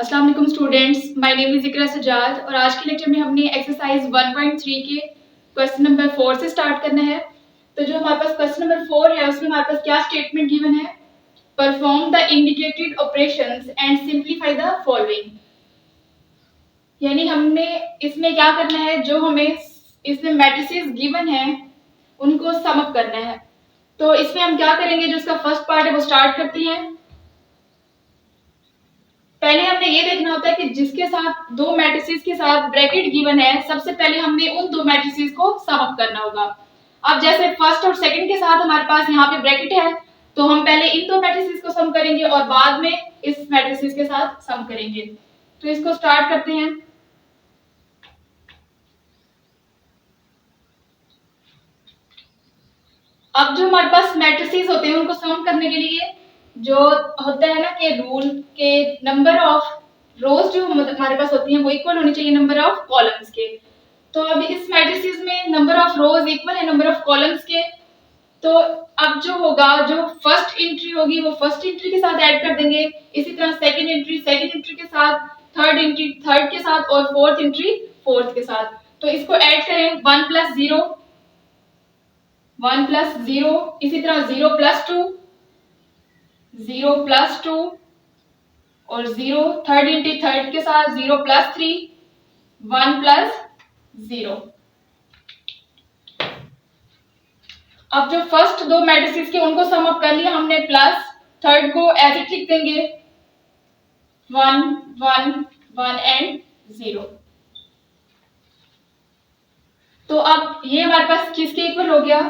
अस्सलाम वालेकुम students, my name is इकरा सजाद और आज के लेक्चर में हमने एक्सरसाइज 1.3 के क्वेश्चन नंबर 4 से स्टार्ट करना है। तो जो हमारे पास क्वेश्चन नंबर 4 है उसमें हमारे पास क्या स्टेटमेंट गिवन है, perform the indicated operations and simplify the following. यानी हमने इसमें क्या करना है, जो हमें इसमें मैट्रिसेस गिवन है उनको सम अप करना है। तो इसमें हम क्या करेंगे, जो इसका फर्स्ट पार्ट है वो स्टार्ट करते हैं। पहले हमने ये देखना होता है कि जिसके साथ दो मैट्रिसेस के साथ ब्रैकेट गिवन है, सबसे पहले हमने उन दो मैट्रिसेस को सम अप करना होगा। अब जैसे फर्स्ट और सेकंड के साथ हमारे पास यहाँ पे ब्रैकेट है, तो हम पहले इन दो मैट्रिसेस को सम करेंगे और बाद में इस मैट्रिसेस के साथ सम करेंगे। तो इसको स्टार्ट करते हैं। अब जो हमारे पास मैट्रिसेस होते हैं उनको सम करने के लिए जो होता है ना कि रूल के नंबर ऑफ रोज जो हमारे पास होती हैं वो इक्वल होनी चाहिए नंबर ऑफ कॉलम्स के। तो अब इस मैट्रिसेस में नंबर ऑफ रोज इक्वल है नंबर ऑफ कॉलम्स के। तो अब जो होगा, जो फर्स्ट एंट्री होगी वो फर्स्ट एंट्री के साथ ऐड कर देंगे, इसी तरह सेकंड एंट्री के साथ, थर्ड एंट्री थर्ड के साथ और फोर्थ एंट्री फोर्थ के साथ। तो इसको ऐड करें 1 + 0, 1 + 0, इसी तरह 0 + 2, 0 + 2 और 0 थर्ड एंट्री थर्ड के साथ, 0 + 3, 1 + 0। अब जो फर्स्ट दो मैट्रिसेस के उनको सम अप कर लिया हमने, प्लस थर्ड को एज इट लिख देंगे 1 1 1 एंड 0। तो अब ये हमारे पास किसके इक्वल हो गया,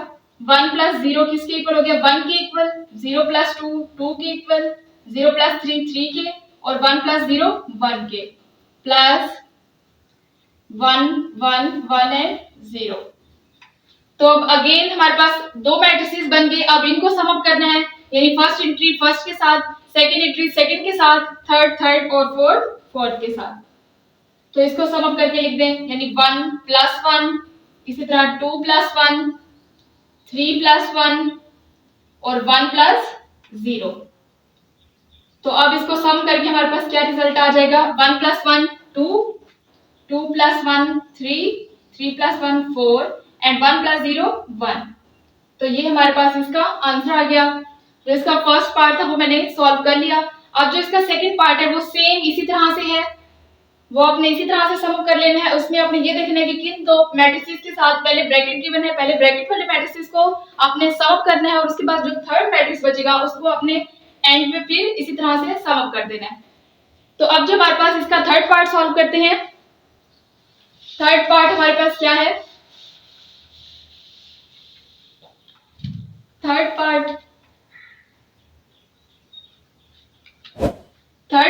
1 + 0 किसके इक्वल हो गया, 1 के इक्वल, 0 + 2 2 के इक्वल, 0 + 3 3 के और 1 + 0 1 के, प्लस 1 1 1 एंड 0। तो अब अगेन हमारे पास दो मैट्रिसेस बन गए। अब इनको सम अप करना है, यानी फर्स्ट एंट्री फर्स्ट के साथ, सेकंड एंट्री सेकंड के साथ, थर्ड थर्ड और फोर्थ फोर्थ के साथ। तो इसको सम अप करके लिख दें, यानी 1 + 1, इसी तरह 2 + 1, 3 + 1 और 1 + 0। तो अब इसको सम करके हमारे पास क्या रिजल्ट आ जाएगा, 1 + 1 2, 2 + 1 3, 3 + 1 4 एंड 1 + 0 1। तो ये हमारे पास इसका आंसर आ गया। जो इसका फर्स्ट पार्ट था वो मैंने सॉल्व कर लिया। अब जो इसका सेकंड पार्ट है वो सेम इसी तरह से है, वो आपने इसी तरह से सम कर लेना है। उसमें आपने ये देखना है कि किन दो मैट्रिसेस के साथ पहले ब्रैकेट गिवन है, पहले ब्रैकेट वाले मैट्रिसेस को आपने सम करना है और उसके बाद जो थर्ड मैट्रिक्स बचेगा उसको आपने एंड में फिर इसी तरह से सम कर देना है। तो अब जो हमारे पास इसका थर्ड पार्ट सॉल्व करते हैं। थर्ड पार्ट हमारे पास क्या है, थर्ड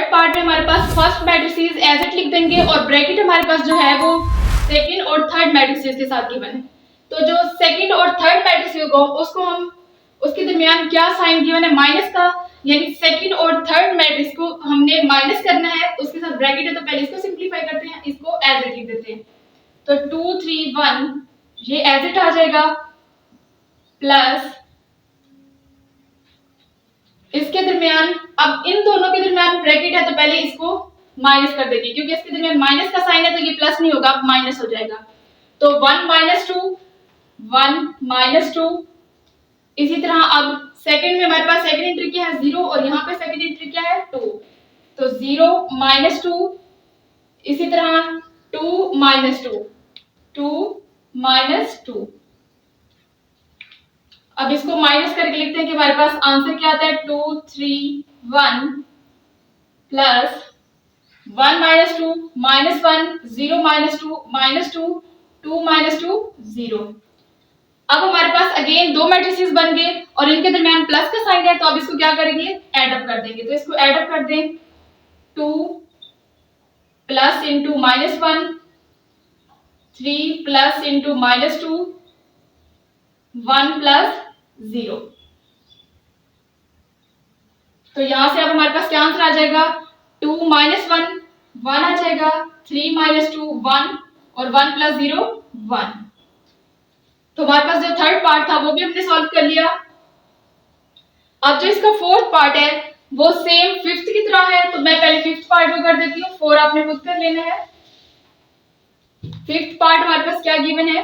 पार्ट में हमारे पास फर्स्ट मैट्रिसेस एज इट लिख देंगे और ब्रैकेट हमारे पास जो है वो सेकंड और थर्ड मैट्रिसेस के साथ गिवन है। तो जो सेकंड और थर्ड मैट्रिक्स होगा उसको हम, उसके दरमियान क्या साइन गिवन है, माइनस का, यानी सेकंड और थर्ड मैट्रिक्स को हमने माइनस करना है, उसके साथ ब्रैकेट है तो पहले इसको सिंपलीफाई करते हैं, इसको एज इट लिख देते हैं। तो 2 3 1 ये एज इट आ जाएगा, प्लस इसके दरमियान, अब इन दोनों के दरमियान ब्रैकेट है तो पहले इसको माइनस कर देंगे, क्योंकि इसके दरमियान माइनस का साइन है तो ये प्लस नहीं होगा, माइनस हो जाएगा। तो 1 - 2 1 - 2, इसी तरह अब सेकंड में हमारे पास सेकंड एंट्री क्या है 0 और यहाँ पे सेकंड एंट्री क्या है 2, तो 0 - 2, इसी तरह 2 - 2 2 - 2। अब इसको माइनस करके लिखते हैं कि हमारे पास आंसर क्या आता है, 2 3 1 प्लस 1 - 2 -1 0 - 2 -2 2 - 2 0। अब हमारे पास अगेन दो मैट्रिसेस बन गए और इनके दरमियान प्लस का साइन है, तो अब इसको क्या करेंगे, ऐड अप कर देंगे। तो इसको ऐड अप कर दें, 2 plus into -1 3 plus into -2 1 plus 0। तो यहां से अब हमारे पास क्या आंसर आ जाएगा, 2 - 1 1 आ जाएगा, 3 - 2 1 और 1 + 0 1। तो हमारे पास जो थर्ड पार्ट था वो भी हमने सॉल्व कर लिया। अब जो इसका फोर्थ पार्ट है वो सेम फिफ्थ की तरह है, तो मैं पहले फिफ्थ पार्ट को को कर देती हूँ, 4 आपने पुट कर लेना है। फिफ्थ पार्ट हमारे पास क्या गिवन है,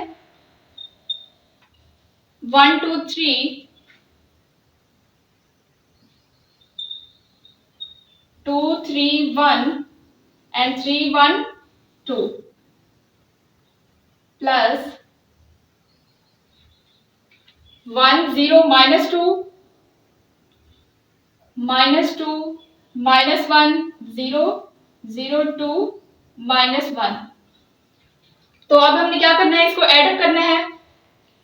1 2 3 2 3 1 and 3 1 2 plus 1 0 minus 2 minus 2 minus 1 0 0 2 minus 1। तो अब हमने क्या करना है, इसको ऐड करना है।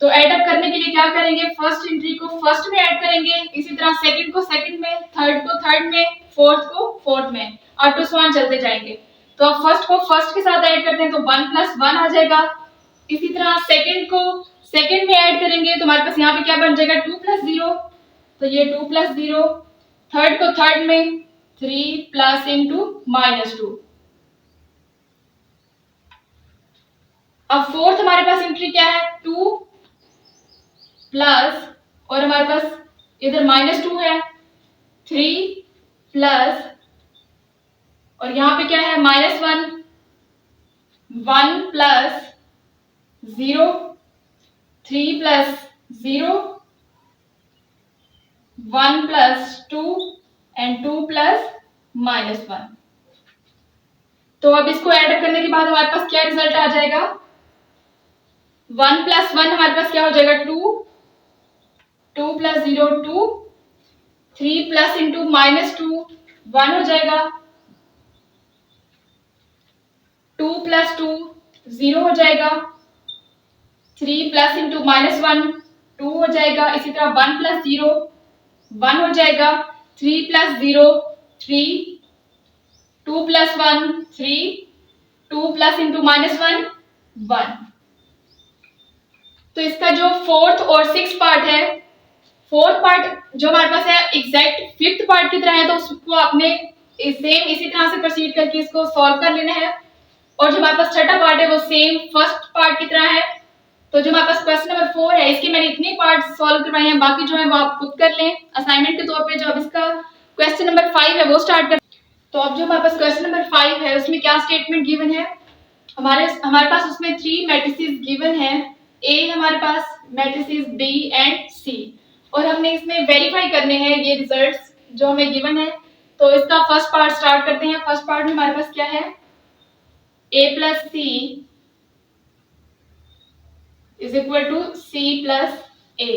तो ऐड अप करने के लिए क्या करेंगे, फर्स्ट एंट्री को फर्स्ट में ऐड करेंगे, इसी तरह सेकंड को सेकंड में, थर्ड को थर्ड में, फोर्थ को फोर्थ में, और टू सो ऑन चलते जाएंगे। तो अब फर्स्ट को फर्स्ट के साथ ऐड करते हैं तो 1 + 1 आ जाएगा। इसी तरह सेकंड को सेकंड में ऐड करेंगे तो हमारे पास यहाँ पे क्या बन जाएगा, 2 + 0, तो ये 2 + 0। थर्ड को थर्ड में 3 प्लस इंटू -2। अब फोर्थ हमारे पास एंट्री क्या है, 2 प्लस, और हमारे पास इधर -2 है, 3 प्लस, और यहाँ पे क्या है -1, 1 plus 0, 3 plus 0, 1 plus 2 and 2 plus -1। तो अब इसको ऐड करने के बाद हमारे पास क्या रिजल्ट आ जाएगा, 1 + 1 हमारे पास क्या हो जाएगा, 2, 2 + 0 2, 3 प्लस इंटू -2 1 हो जाएगा, 2 + 2 0 हो जाएगा, 3 प्लस इंटू -1 2 हो जाएगा, इसी तरह 1 + 0 1 हो जाएगा, 3 + 0 3, 2 + 1 3, 2 प्लस इंटू -1 1। तो इसका जो फोर्थ और सिक्स्थ पार्ट है, फोर्थ पार्ट जो हमारे पास है एग्जैक्ट फिफ्थ पार्ट की तरह है, तो उसको आपने सेम इसी तरह से प्रोसीड करके इसको सॉल्व कर लेना है। और जो हमारे पास छठा पार्ट है वो सेम फर्स्ट पार्ट की तरह है। तो जो हमारे पास क्वेश्चन नंबर 4 है, इसके मैंने इतने पार्ट सॉल्व करवाए हैं, बाकी जो है वो आप खुद कर लें असाइनमेंट के तौर पे। जो अब इसका क्वेश्चन नंबर 5 है वो स्टार्ट कर। तो अब जो हमारे पास क्वेश्चन नंबर 5 है उसमें क्या स्टेटमेंट गिवन है, हमारे पास उसमें 3 मैट्रिसेस गिवन है, ए हमारे पास मैट्रिसेस बी एंड सी, और हमने इसमें वेरीफाई करने हैं ये रिजल्ट्स जो हमें गिवन है। तो इसका फर्स्ट पार्ट स्टार्ट करते हैं। फर्स्ट पार्ट में हमारे पास क्या है, a + c = c + a।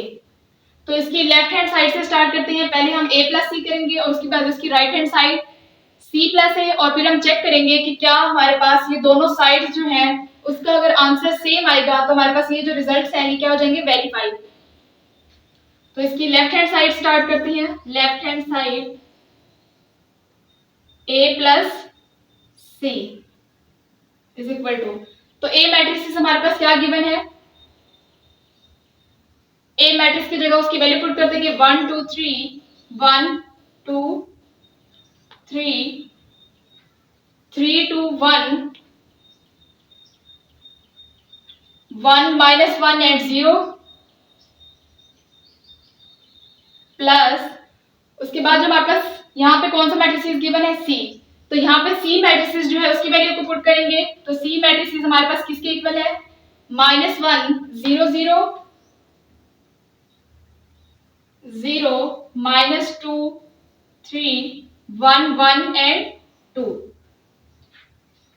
तो इसकी लेफ्ट हैंड साइड से स्टार्ट करते हैं। पहले हम a + c करेंगे और उसके बाद उसकी right hand side c + a, और फिर हम चेक करेंगे कि क्या हमारे पास ये दोनों साइड्स जो हैं उसका अगर आंसर सेम आएगा तो हमारे पास ये जो रिजल्ट्स हैं ये क्या हो जाएंगे, वेरीफाई। तो इसकी लेफ्ट हैंड साइड स्टार्ट करते हैं। Left hand side a + c = तो ए मैट्रिक्स हमारे पास क्या गिवन है, ए मैट्रिक्स की जगह उसकी वैल्यू पुट कर देंगे 1 2 3 1 2 3 3 2 1 1 -1 एंड 0 प्लस, उसके बाद जो हमारे पास यहाँ पे कौन सा मैट्रिक्स गिवन है, सी। तो यहाँ पे सी मैट्रिक्स जो है उसकी वैल्यू को पुट करेंगे। तो सी मैट्रिक्स हमारे पास किसके इक्वल है, -1 0 0 0 -2 3 1 1 एंड 2।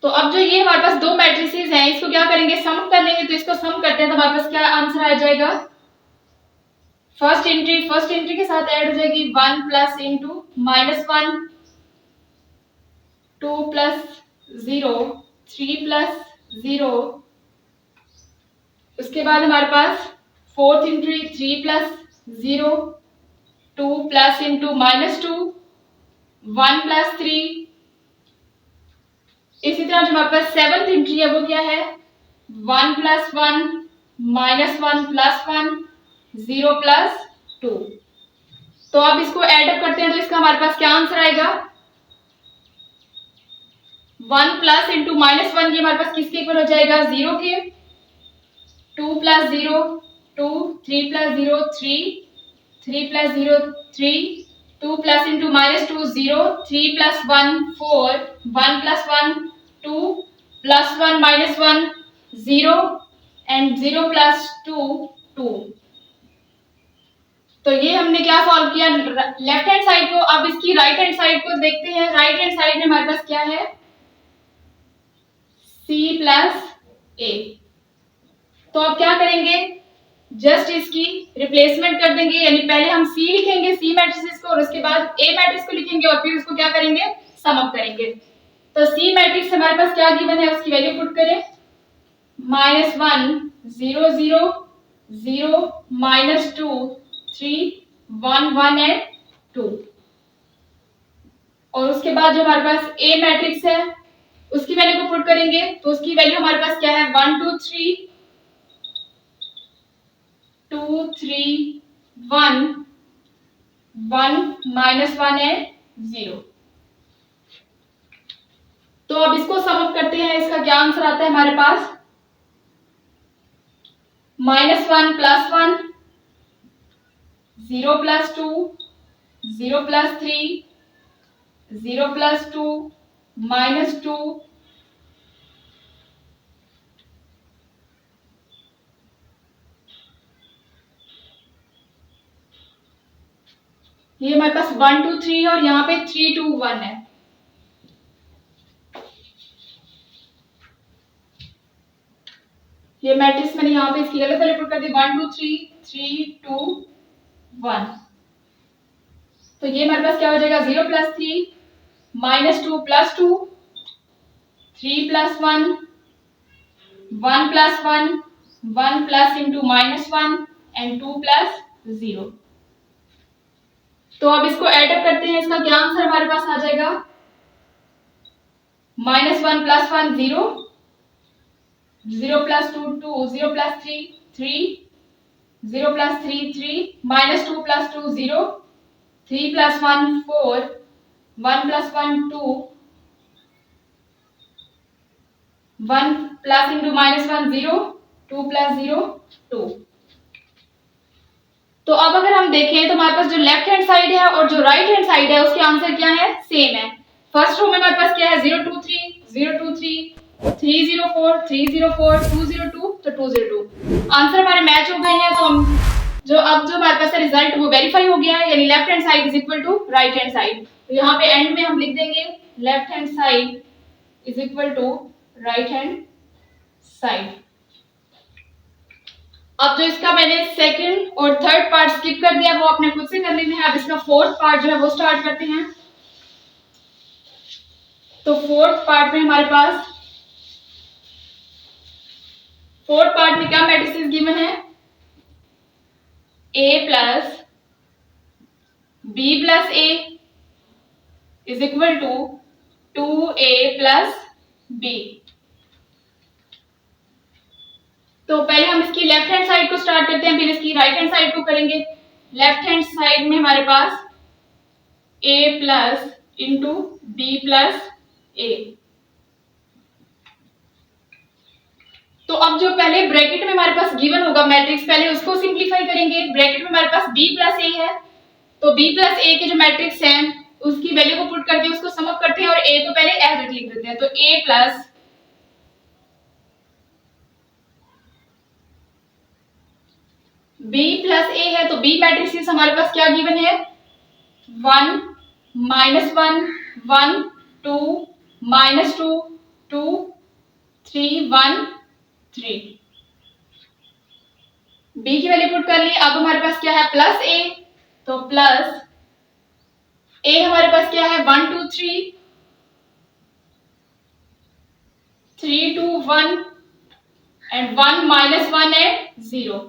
तो अब जो ये हमारे पास दो मैट्रिसेस हैं इसको क्या करेंगे, सम कर लेंगे। तो इसको सम करते हैं तो हमारे पास क्या आंसर आ जाएगा, फर्स्ट एंट्री के साथ ऐड हो जाएगी 1 प्लस इंटू -1 2 प्लस 0 3 प्लस 0, उसके बाद हमारे पास fourth entry 3 plus 0 2 plus into -2 1 plus 3। इसी तरह जो हमारे पास सेवंथ एंट्री है वो क्या है, 1 प्लस 1 -1 प्लस 1 0 प्लस 2। तो अब इसको ऐड अप करते हैं तो इसका हमारे पास क्या आंसर आएगा, 1 प्लस इंटू -1 ये हमारे पास किसके इक्वल हो जाएगा, 0 के। 2 plus 0 2 3 plus 0 3 3 plus 0 3 2 plus into -2 0, 3 plus 1 4, 1 plus 1 2, plus 1 -1 0 and 0 plus 2 2। तो ये हमने क्या सॉल्व किया लेफ्ट हैंड साइड को। अब इसकी राइट हैंड साइड को देखते हैं। राइट हैंड साइड में हमारे पास क्या है, c प्लस a। तो अब क्या करेंगे, जस्ट इसकी रिप्लेसमेंट कर देंगे, यानी पहले हम C लिखेंगे, C मैट्रिक्स को, और उसके बाद A मैट्रिक्स को लिखेंगे और फिर उसको क्या करेंगे, सम अप करेंगे। तो C मैट्रिक्स हमारे पास क्या गिवन है, उसकी वैल्यू पुट करें, -1 0 0 0 -2 3 1 1 एंड 2। और उसके बाद जो हमारे पास A मैट्रिक्स है उसकी वैल्यू को पुट करेंगे, तो उसकी वैल्यू हमारे पास क्या है, 1 2 3 2 3 1 1 -1 एंड 0। तो अब इसको सम अप करते हैं, इसका क्या आंसर आता है हमारे पास, -1 प्लस 1 0 प्लस 2 0 प्लस 3 0 प्लस 2 -2 ये हमारे पास 1 2 3 और यहाँ पे 3 2 1 है। ये मैट्रिक्स मैंने यहाँ पे इसकी गलत वैल्यू पुट कर दी, 1 2 3 3 2 1। तो ये हमारे पास क्या हो जाएगा, 0 plus 3 -2 plus 2 3 plus 1 1 plus 1 1 plus into -1 and 2 plus 0। तो अब इसको ऐड अप करते हैं, इसका क्या आंसर हमारे पास आ जाएगा, -1 plus 1 0 0 plus 2 2 0 plus 3 3 0 plus 3 3 -2 plus 2 0 3 plus 1 4 1 plus 1 2 1 plus into -1 0 2 plus 0 2। तो अब अगर हम देखें तो हमारे पास जो लेफ्ट हैंड साइड है और जो राइट हैंड साइड है उसके आंसर क्या है, सेम है। फर्स्ट रो में हमारे पास क्या है, 0 2 3 0 2 3 3 0 4 3 0 4 2 0 2, तो 2 0 2 आंसर हमारे मैच हो गए हैं। तो हम जो हमारे पास रिजल्ट वो वेरीफाई हो गया है, यानी left hand side is equal to right hand side. तो यहाँ पे एंड में हम लिख देंगे left hand side is equal to right hand side. अब जो इसका मैंने सेकंड और थर्ड पार्ट स्किप कर दिया वो आपने खुद से कर लेना है। अब इसका फोर्थ पार्ट जो है वो स्टार्ट करते हैं। तो फोर्थ पार्ट में हमारे पास फोर्थ पार्ट में क्या मैट्रिसेस गिवन है, a plus b plus a is equal to 2a plus b। तो पहले हम इसकी लेफ्ट हैंड साइड को स्टार्ट करते हैं, फिर इसकी राइट हैंड साइड को करेंगे। लेफ्ट हैंड साइड में हमारे पास a plus into B plus A. तो अब जो पहले ब्रैकेट में हमारे पास गिवन होगा मैट्रिक्स, पहले उसको सिंप्लीफाई करेंगे। ब्रैकेट में हमारे पास b प्लस ए है, तो b प्लस ए के जो मैट्रिक्स हैं उसकी वैल्यू को पुट करके उसको सम अप करते हैं और a को पहले एज इट लिख देते हैं। तो a प्लस b प्लस ए है, तो b मैट्रिक्स हमारे पास क्या गिवन है, 1 -1 1 2 -2 2 3 1 3। b की वैल्यू पुट कर ली। अब हमारे पास क्या है, प्लस a, तो प्लस a हमारे पास क्या है, 1 2 3 3 2 1 एंड 1 -1 एंड 0।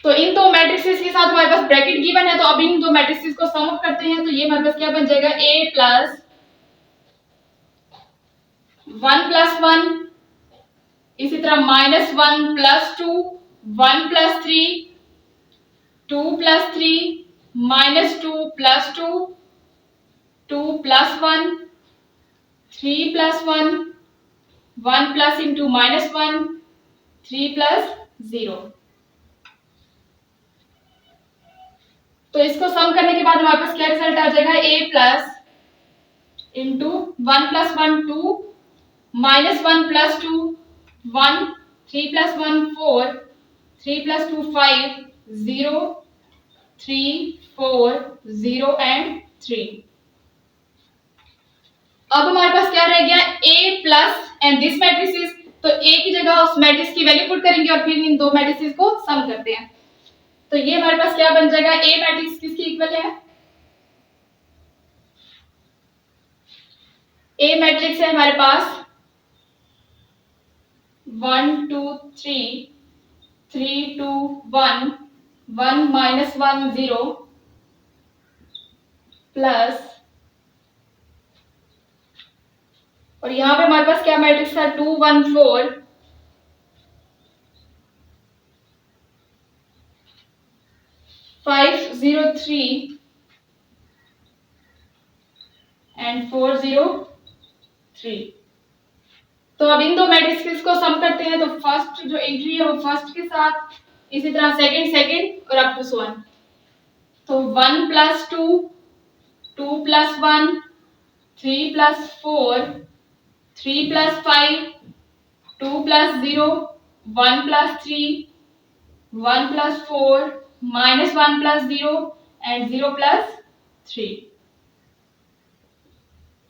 तो इन दो मैट्रिसेस के साथ हमारे पास ब्रैकेट गिवन है, तो अब इन दो मैट्रिसेस को सम अप करते हैं। तो ये हमारे पास क्या बन जाएगा, a प्लस 1 प्लस 1, इसी तरह -1 plus 2 1 plus 3 2 plus 3 -2 plus 2 2 plus 1 3 plus 1 1 plus into -1 3 plus 0। तो इसको सम करने के बाद हमारे पास क्या रिजल्ट आ जाएगा, a plus into 1 plus 1 2 minus 1 plus 2 1 3 plus 1 4 3 plus 2 5 0 3 4 0 and 3। अब हमारे पास क्या रह गया, a plus and this matrices, तो a की जगह उस मैट्रिक्स की वैल्यू पुट करेंगे और फिर इन दो मैट्रिसेस को सम करते हैं। तो ये हमारे पास क्या बन जाएगा, a मैट्रिक्स किसकी इक्वल है, a मैट्रिक्स है हमारे पास 1 2 3 3 2 1 1 माइनस 1 0 प्लस, और यहां पे हमारे पास क्या मैट्रिक्स था 2 1 4 5 0 3 एंड 4 0 3। तो अब इन दो मैट्रिक्स को सम करते हैं। तो फर्स्ट जो एंट्री है वो फर्स्ट के साथ, इसी तरह सेकंड सेकंड और अप टू सो ऑन। तो 1 plus 2 2 plus 1 3 plus 4 3 plus 5 2 plus 0 1 plus 3 1 plus 4 minus 1 plus 0 and 0 plus 3।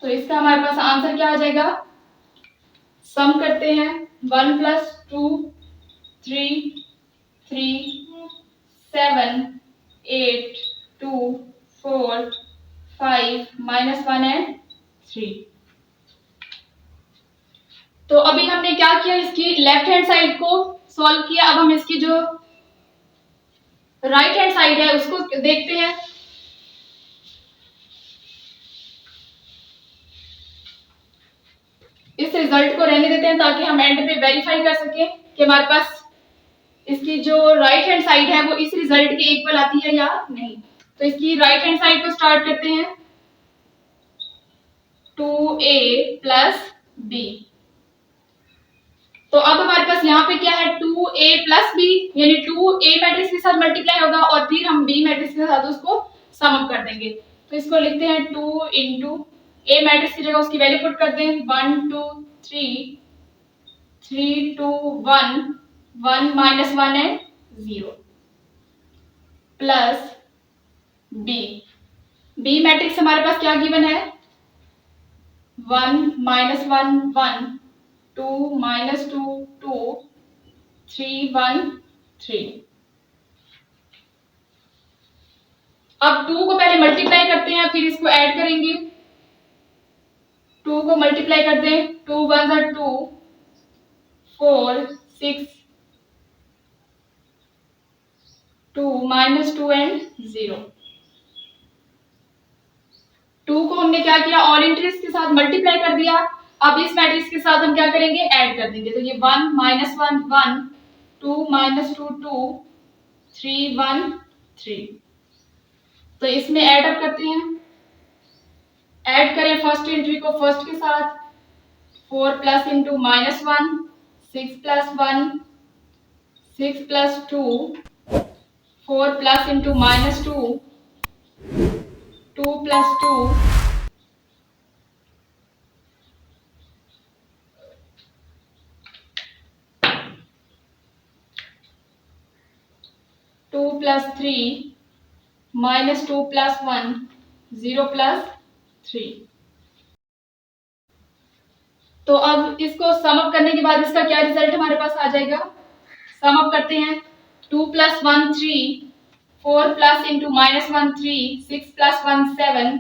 तो इसका हमारे पास आंसर क्या आ जाएगा, सम करते हैं 1 प्लस 2 3 3 7 8 2 4 5 माइनस 1 एंड 3। तो अभी हमने क्या किया, इसकी लेफ्ट हैंड साइड को सॉल्व किया। अब हम इसकी जो राइट हैंड साइड है उसको देखते हैं। इस रिजल्ट को रहने देते हैं ताकि हम एंड पे वेरीफाई कर सके कि हमारे पास इसकी जो राइट हैंड साइड है वो इस रिजल्ट के इक्वल आती है या नहीं। तो इसकी राइट हैंड साइड को स्टार्ट करते हैं 2a प्लस b। तो अब हमारे पास यहाँ पे क्या है 2a प्लस b, यानी 2a मैट्रिक्स के साथ मल्टीप्लाई होगा और फिर हम b मैट्रिक्स के साथ उसको सम अप कर देंगे। तो इसको लिखते हैं 2 इंटू a मैट्रिक्स की जगह उसकी वैल्यू पुट कर दें 1 2 3 3 2 1 1 minus 1 and 0 plus b matrix हमारे पास क्या गिवन है 1 माइनस 1 1 2 माइनस 2 2 3 1 3। अब 2 को पहले मल्टीप्लाई करते हैं फिर इसको ऐड करेंगे। 2 को मल्टीप्लाई कर दें 2 1 are 2 4 6 2 माइनस 2 एंड 0। 2 को हमने क्या किया ऑल इंटीजर्स के साथ मल्टीप्लाई कर दिया। अब इस मैट्रिक्स के साथ हम क्या करेंगे ऐड कर देंगे। तो ये 1 माइनस 1 1 2 माइनस 2 2 3 1 3। तो इसमें ऐड अप करते हैं। ऐड करें फर्स्ट एंट्री को फर्स्ट के साथ 4 plus into minus 1 6 plus 1 6 plus 2 4 plus into minus 2 2 plus 2 2 plus 3 minus 2 plus 1 0 plus 3। तो अब इसको सम अप करने के बाद इसका क्या रिजल्ट हमारे पास आ जाएगा। सम अप करते हैं 2 plus 1 3 4 plus into minus 1 3 6 plus 1 7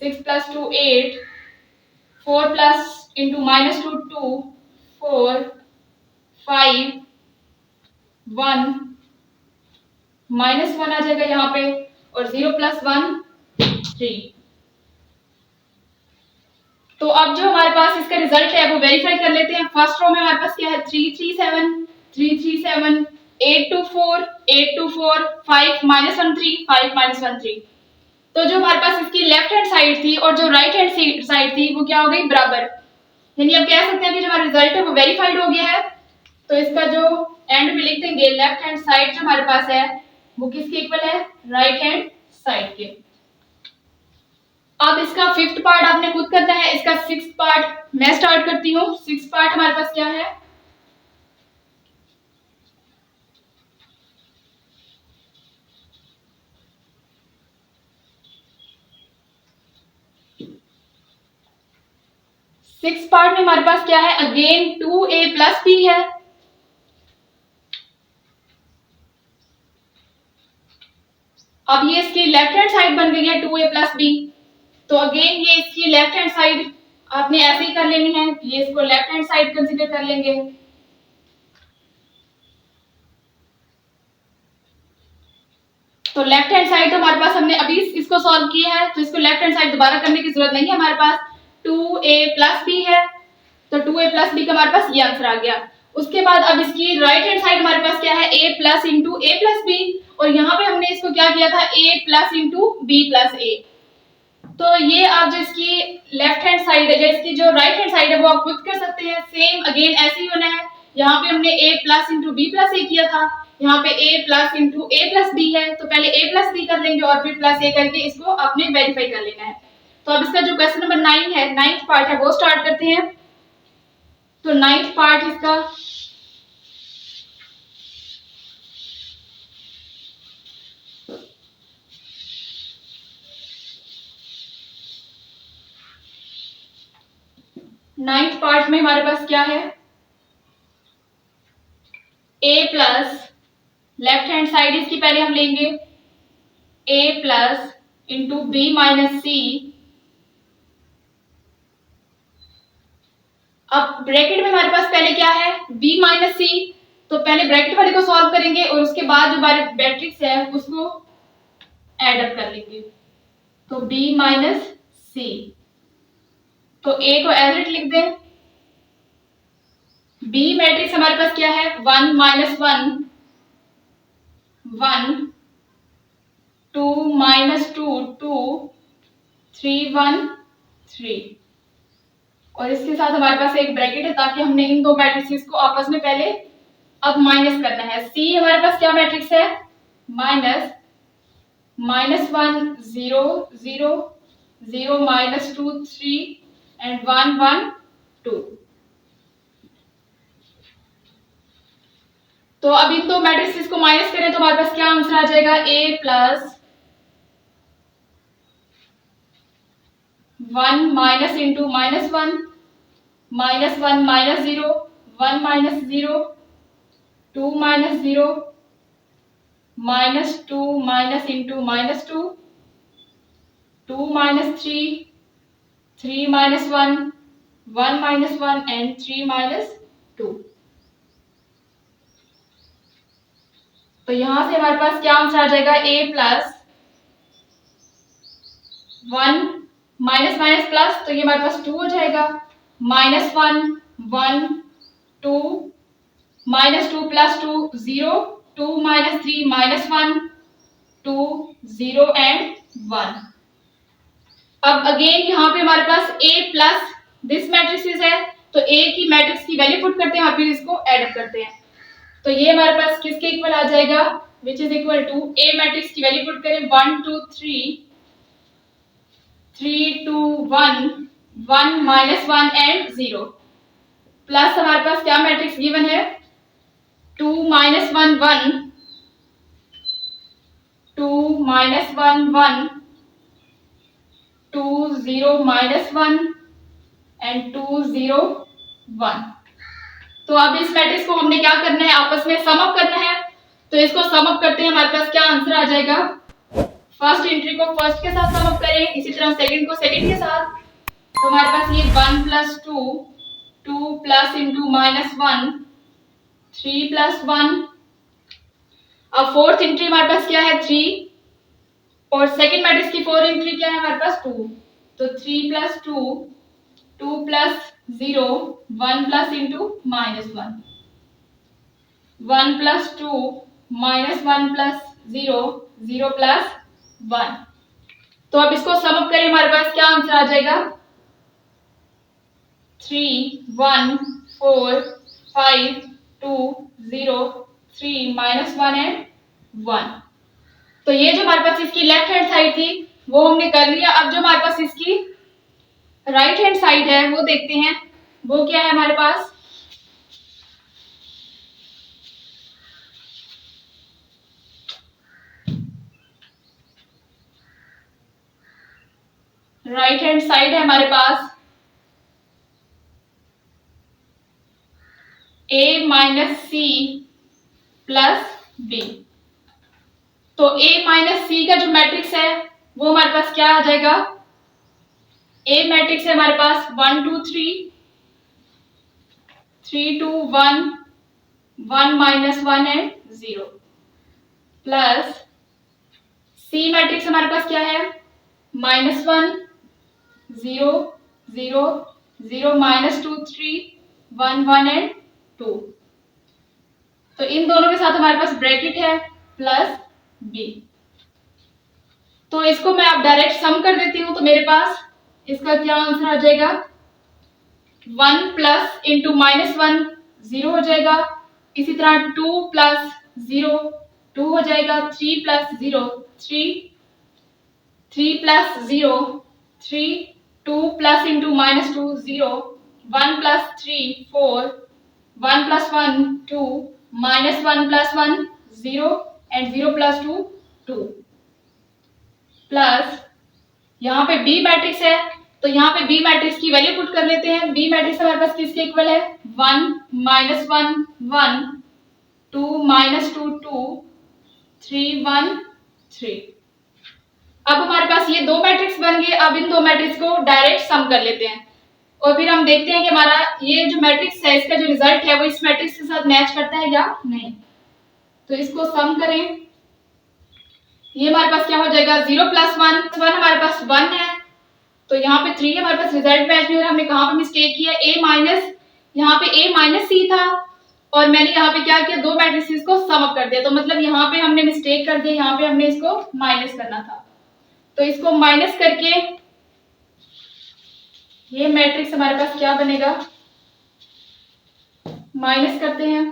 6 plus 2 8 4 plus into minus 2 2 4 5 1 minus 1 आ जाएगा यहाँ पे और 0 प्लस 1 3। तो अब जो हमारे पास इसका रिजल्ट है वो वेरीफाई कर लेते हैं। फर्स्ट रो में हमारे पास क्या है 3 3 7 3 3 7 8 2 4 8 2 4 5 माइनस 1 3 5 माइनस 1 3। तो जो हमारे पास इसकी लेफ्ट हैंड साइड थी और जो राइट हैंड साइड थी वो क्या हो गई बराबर, यानी अब कह सकते हैं कि जो हमारा रिजल्ट है वो वेरीफाइड हो गया है। तो इसका जो एंड में लिख देंगे लेफ्ट हैंड साइड जो हमारे पास है वो किसके इक्वल है राइट हैंड साइड के। अब इसका 5th पार्ट आपने खुद करना है। इसका 6th पार्ट मैं स्टार्ट करती हूँ। 6th पार्ट हमारे पास क्या है, सिक्स पार्ट में हमारे पास क्या है, अगेन 2a प्लस b है। अब ये इसकी लेफ्ट हैंड साइड बन गई है 2a प्लस b। तो अगेन ये इसकी लेफ्ट हैंड साइड आपने ऐसे ही कर लेनी है, ये इसको लेफ्ट हैंड साइड कंसीडर कर लेंगे। तो लेफ्ट हैंड साइड तो हमारे पास हमने अभी इसको सॉल्व किया है, तो इसको लेफ्ट हैंड साइड दोबारा करने की जरूरत नहीं है। हमारे पास 2a प्लस b है, तो 2a प्लस b का हमारे पास ये आंसर आ गया। उसके बाद अब इसकी राइट हैंड साइड हमारे पास क्या है, a plus into A plus B, और यहाँ पे हमने इसको क्या किया था, a plus into B plus A. तो ये आप जो इसकी लेफ्ट हैंड साइड है, इसकी जो राइट हैंड साइड है वो आप खुद कर सकते हैं। सेम अगेन ऐसे ही होना है। यहाँ पे हमने a plus into B plus A किया था, यहाँ पे a plus into A plus B है, तो पहले a प्लस बी कर लेंगे और फिर प्लस ए करके इसको आपने वेरीफाई कर लेना है। तो अब इसका जो क्वेश्चन नंबर 9 है, 9th पार्ट है, वो स्टार्ट करते हैं। तो 9th पार्ट इसका नाइन्थ पार्ट में हमारे पास क्या है, a plus left hand side इसकी पहले हम लेंगे a plus into B minus C. अब ब्रैकेट में हमारे पास पहले क्या है, b माइनस सी, तो पहले ब्रैकेट वाले को सॉल्व करेंगे और उसके बाद जो हमारे मैट्रिक्स है उसको ऐड अप कर लेंगे। तो b माइनस सी, तो a को एज इट लिख दें। b मैट्रिक्स हमारे पास क्या है, 1 माइनस 1 1, 2 माइनस 2 2, 3 1 3, और इसके साथ हमारे पास एक ब्रैकेट है ताकि हमने इन दो मैट्रिक्स को आपस में पहले अब माइनस करना है। c हमारे पास क्या मैट्रिक्स है, माइनस माइनस 1 0 0 0 माइनस 2 3 एंड 1 1 2। तो अब इन दो मैट्रिक्स को माइनस करें तो हमारे पास क्या आंसर आ जाएगा, a plus 1 minus into minus 1 minus 1 minus 0 1 minus 0 2 minus 0 minus 2 minus into minus 2 2 minus 3 3 minus 1 1 minus 1 and 3 minus 2। तो यहां से हमारे पास क्या आंसर आ जाएगा, a plus 1 minus minus plus, तो ये हमारे पास 2 हो जाएगा, minus 1 1 2 minus 2 plus 2 0 2 minus 3 minus 1 2 0 and 1। अब अगेन यहाँ पे हमारे पास a प्लस दिस मैट्रिक्स है, तो a की मैट्रिक्स की वैल्यू पुट करते हैं और फिर इसको ऐड अप करते हैं। तो ये हमारे पास किसके इक्वल आ जाएगा, which is equal to a matrix की वैल्यू पुट करें 1 2 3 3 2 1 1 माइनस 1 एंड 0, प्लस हमारे पास क्या मैट्रिक्स गिवन है, 2 माइनस 1 1 2 माइनस 1 1 2 0 माइनस 1 एंड 2 0 1। तो अब इस मैट्रिक्स को हमने क्या करना है, आपस में सम अप करना है। तो इसको सम अप करते हैं, हमारे पास क्या आंसर आ जाएगा, फर्स्ट एंट्री को फर्स्ट के साथ सम अप करें, इसी तरह सेकंड को सेकंड के साथ। तो हमारे पास ये 1 plus 2 2 plus into minus 1 3 plus 1। अब फोर्थ एंट्री हमारे पास क्या है, 3, और सेकंड मैट्रिक्स की फोर्थ एंट्री क्या है हमारे पास, 2। तो 3 plus 2 2 plus 0 1 plus into minus 1 1 plus 2 minus 1 plus 0 0 plus 1। तो अब इसको सम अप करें, हमारे पास क्या आंसर आ जाएगा, 3 1 4 5 2 0 3 माइनस 1 एंड 1। तो ये जो हमारे पास इसकी लेफ्ट हैंड साइड थी वो हमने कर लिया। अब जो हमारे पास इसकी राइट हैंड साइड है वो देखते हैं, वो क्या है हमारे पास। राइट हैंड साइड है हमारे पास a minus c plus b. तो a माइनस सी का जो मैट्रिक्स है वो हमारे पास क्या आ जाएगा, a मैट्रिक्स है हमारे पास 1 2 3 3 2 1 1 minus 1 and 0 plus c matrix हमारे पास क्या है, -1 0 0 0 माइनस 2 3 1 1 एंड 2। तो इन दोनों के साथ हमारे पास ब्रैकेट है प्लस b। तो इसको मैं अब डायरेक्ट सम कर देती हूं। तो मेरे पास इसका क्या आंसर आ जाएगा, 1 प्लस इंटू -1 0 हो जाएगा। इसी तरह 2 प्लस 0 2 हो जाएगा। 3 plus 0 3 3 plus 0 3 2 plus into -2 0 1 plus 3 4 1 plus 1 2 -1 plus 1 0 and 0 plus 2 2 plus यहाँ पे बी मैट्रिक्स है तो यहाँ पे बी मैट्रिक्स की वैल्यू पुट कर लेते हैं। बी मैट्रिक्स हमारे पास किसके इक्वल है, 1 -1 1 2 -2 2 3 1 3। अब हमारे पास ये दो मैट्रिक्स बन गए। अब इन दो मैट्रिक्स को डायरेक्ट सम कर लेते हैं और फिर हम देखते हैं कि हमारा ये जो मैट्रिक्स है इसका जो रिजल्ट है वो इस मैट्रिक्स के साथ मैच करता है या नहीं। तो इसको सम करें। ये हमारे पास क्या हो जाएगा, 0 प्लस 1 हमारे पास 1 है तो यहाँ पे 3 हमारे पास रिजल्ट मैच नहीं हो रहा। हमने कहाँ पे मिस्टेक किया, a माइनस, यहाँ पे a माइनस सी था और मैंने यहाँ पे क्या किया, दो मैट्रिसेस को सम अप कर दिया। तो मतलब यहाँ पे हमने मिस्टेक कर दिया, यहाँ पे हमने इसको माइनस करना था। तो इसको माइनस करके ये मैट्रिक्स हमारे पास क्या बनेगा, माइनस करते हैं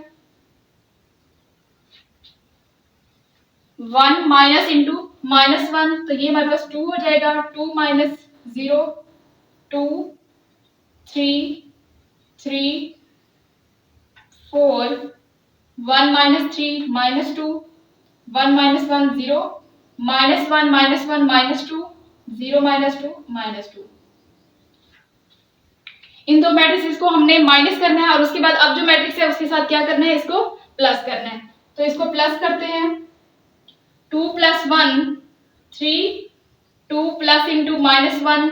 1 माइनस इंटू -1 तो ये हमारे पास 2 हो जाएगा। 2 माइनस 0 2 3 3 4 1 माइनस 3 -2 1 माइनस 1 0 -1 -1 -2 0 -2 -2। इन दो मैट्रिक्स को हमने माइनस करना है और उसके बाद अब जो मैट्रिक्स है उसके साथ क्या करना है, इसको प्लस करना है। तो इसको प्लस करते हैं। 2 plus 1 3 2 plus into -1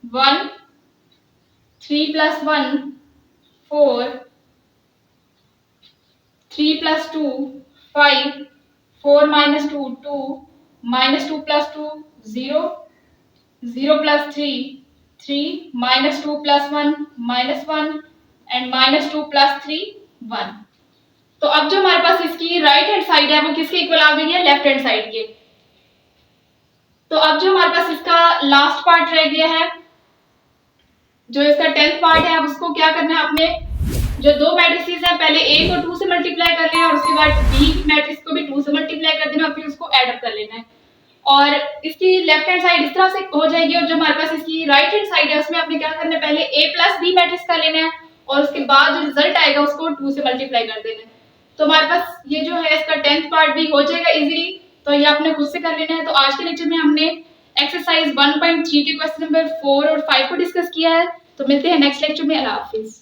1 3 plus 1 4 3 plus 2 5 4 minus 2 2 -2 plus 2 0 0 plus 3 3 -2 plus 1 -1 and -2 plus 3 1। तो अब जो हमारे पास इसकी राइट हैंड साइड है वो किसके इक्वल आ गई है, लेफ्ट हैंड साइड के। तो अब जो हमारे पास इसका लास्ट पार्ट रह गया है, जो इसका 10th पार्ट है, अब उसको क्या करना है, अपने जो दो मैट्रिसेस हैं पहले a को 2 से मल्टीप्लाई कर लेना और उसके बाद b मैट्रिक्स को भी 2 से मल्टीप्लाई कर देना और फिर उसको ऐड अप कर लेना है। और इसकी लेफ्ट हैंड साइड इस तरह से हो जाएगी और जो हमारे पास इसकी राइट हैंड साइड है उसमें आपने क्या करना है, पहले a प्लस b मैट्रिक्स का लेना है और उसके बाद जो रिजल्ट आएगा उसको 2 से मल्टीप्लाई कर देना है। तो हमारे पास ये जो है इसका 10th पार्ट भी हो जाएगा इजीली। तो ये आपने खुद से कर लेना है। तो आज के लेक्चर में हमने एक्सरसाइज 1.3 के क्वेश्चन नंबर 4 और 5 को डिस्कस किया है। तो मिलते हैं नेक्स्ट लेक्चर में। अल्लाह हाफिज।